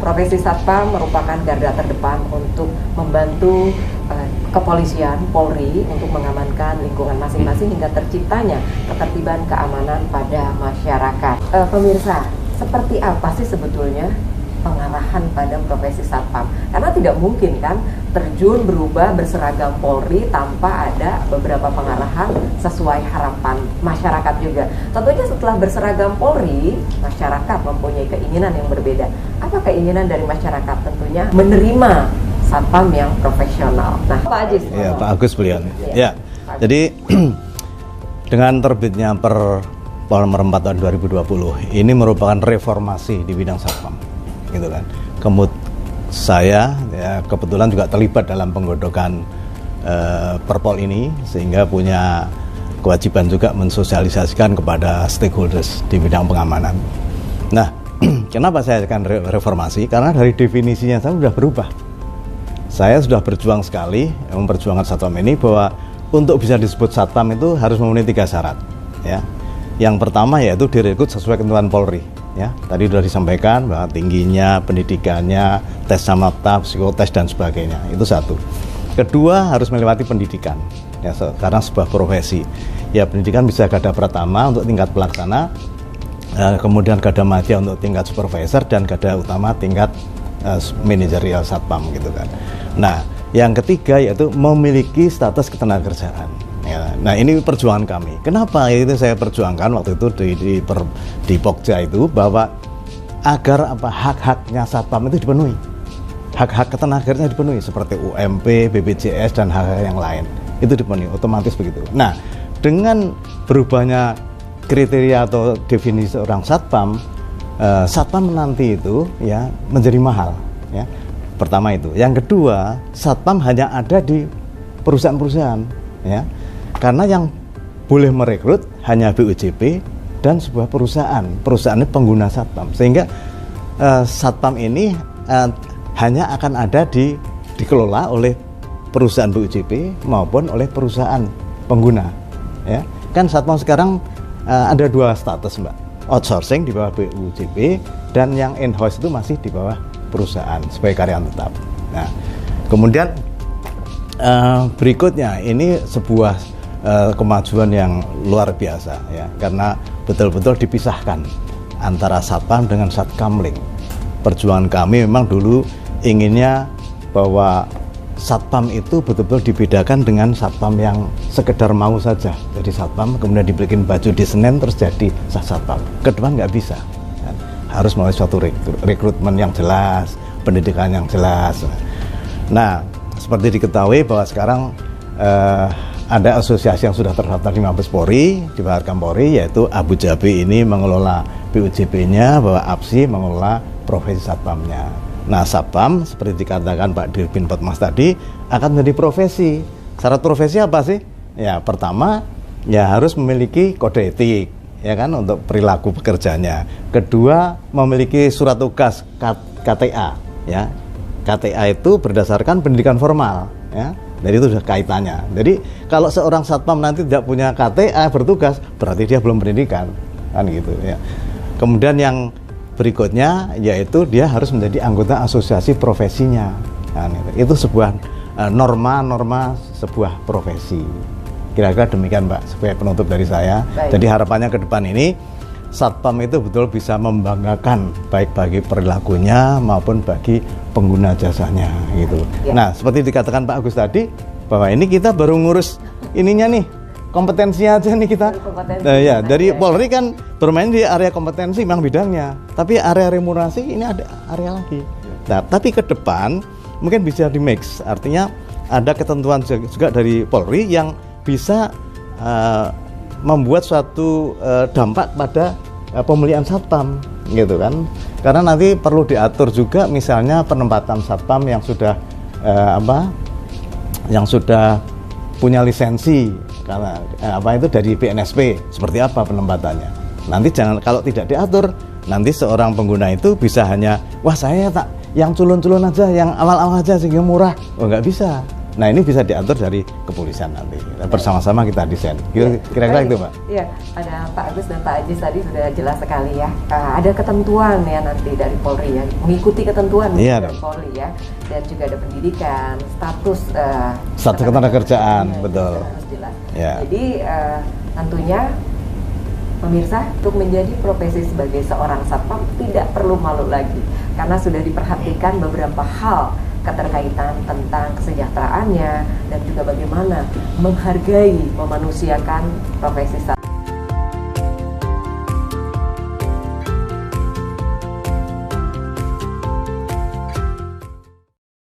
profesi satpam merupakan garda terdepan untuk membantu kepolisian, Polri untuk mengamankan lingkungan masing-masing hingga terciptanya ketertiban keamanan pada masyarakat. Pemirsa, seperti apa sih sebetulnya pengarahan pada profesi satpam? Karena tidak mungkin kan terjun berubah berseragam Polri tanpa ada beberapa pengarahan sesuai harapan masyarakat juga. Tentunya setelah berseragam Polri, masyarakat mempunyai keinginan yang berbeda. Apa keinginan dari masyarakat? Tentunya menerima satpam yang profesional. Nah, Pak Ajis. Ya, Pak Agus beliau. Ya, jadi dengan terbitnya Nomor 4 tahun 2020 ini merupakan reformasi di bidang satpam, gitu kan. Saya ya, kebetulan juga terlibat dalam penggodokan Perpol ini, sehingga punya kewajiban juga mensosialisasikan kepada stakeholders di bidang pengamanan. Nah, kenapa saya akan reformasi? Karena dari definisinya saya sudah berubah. Saya sudah berjuang sekali memperjuangkan satpam ini, bahwa untuk bisa disebut satpam itu harus memenuhi 3 syarat. Ya, yang pertama yaitu direkrut sesuai ketentuan Polri. Ya, tadi sudah disampaikan bahwa tingginya, pendidikannya, tes samapta, psikotes dan sebagainya. Itu satu. Kedua, harus melewati pendidikan. Ya, karena sebuah profesi. Ya, pendidikan bisa garda pertama untuk tingkat pelaksana, kemudian garda madya untuk tingkat supervisor, dan garda utama tingkat manajerial satpam, gitu kan. Nah, yang ketiga yaitu memiliki status ketenagakerjaan. Ya, nah, ini perjuangan kami. Kenapa itu saya perjuangkan waktu itu di Pokja itu, bahwa agar hak-haknya satpam itu dipenuhi, hak-hak ketenagakerjaan dipenuhi seperti UMP, BPJS dan hal-hal yang lain itu dipenuhi otomatis begitu. Nah, dengan berubahnya kriteria atau definisi orang satpam, satpam nanti itu ya menjadi mahal. Ya, pertama itu. Yang kedua, satpam hanya ada di perusahaan-perusahaan. Ya. Karena yang boleh merekrut hanya BUJP dan sebuah perusahaan ini pengguna satpam, sehingga satpam ini hanya akan ada dikelola oleh perusahaan BUJP maupun oleh perusahaan pengguna. Ya, kan satpam sekarang ada 2 status, Mbak, outsourcing di bawah BUJP dan yang in-house itu masih di bawah perusahaan sebagai karyawan tetap. Nah, kemudian berikutnya ini sebuah kemajuan yang luar biasa, ya, karena betul-betul dipisahkan antara satpam dengan satkamling. Perjuangan kami memang dulu inginnya bahwa satpam itu betul-betul dibedakan dengan satpam yang sekedar mau saja jadi satpam, kemudian dibikin baju di Senen terus jadi satpam. Kedepan nggak bisa, kan? Harus melalui suatu rekrutmen yang jelas, pendidikan yang jelas. Nah, seperti diketahui bahwa sekarang ada asosiasi yang sudah terdaftar di Mabes Polri, di Baharkam Polri, yaitu Abu Jabi ini mengelola BUJP-nya, bahwa APSI mengelola profesi satpamnya. Nah, satpam seperti dikatakan Pak Dirpin Potmas tadi akan menjadi profesi. Syarat profesi apa sih? Ya, pertama ya harus memiliki kode etik, ya kan, untuk perilaku pekerjanya. Kedua, memiliki surat tugas KTA, ya. KTA itu berdasarkan pendidikan formal, ya. Jadi itu sudah kaitannya. Jadi kalau seorang satpam nanti tidak punya KTA bertugas, berarti dia belum pendidikan, kan gitu, ya. Kemudian yang berikutnya yaitu dia harus menjadi anggota asosiasi profesinya, kan, gitu. Itu sebuah norma-norma sebuah profesi. Kira-kira demikian, Mbak, sebagai penutup dari saya. Baik. Jadi harapannya ke depan ini satpam itu betul bisa membanggakan baik bagi perilakunya maupun bagi pengguna jasanya, gitu. Ya. Nah, seperti dikatakan Pak Agus tadi, bahwa ini kita baru ngurus ininya nih, kompetensi aja nih kita. Nah, ya, dari Polri kan bermain di area kompetensi memang bidangnya, tapi area remunerasi ini ada area lagi. Nah, tapi ke depan mungkin bisa di mix, artinya ada ketentuan juga dari Polri yang bisa membuat suatu dampak pada pemilihan satpam, gitu kan. Karena nanti perlu diatur juga misalnya penempatan satpam yang sudah yang sudah punya lisensi, karena itu dari BNSP, seperti apa penempatannya. Nanti jangan, kalau tidak diatur, nanti seorang pengguna itu bisa hanya, wah saya tak yang culun-culun aja, yang awal-awal aja sehingga murah. Oh, nggak bisa. Nah ini bisa diatur dari kepolisian nanti. Dan bersama-sama kita desain. Kira-kira itu Pak? Iya, ada Pak Agus dan Pak Ajis tadi sudah jelas sekali ya. Ada ketentuan ya nanti dari Polri ya, mengikuti ketentuan dari Polri ya. Dan juga ada pendidikan, status ketenagakerjaan, betul. Harus jelas. Ya. Jadi tentunya pemirsa, untuk menjadi profesi sebagai seorang satpam tidak perlu malu lagi karena sudah diperhatikan beberapa hal keterkaitan tentang kesejahteraannya dan juga bagaimana menghargai, memanusiakan profesi satpam.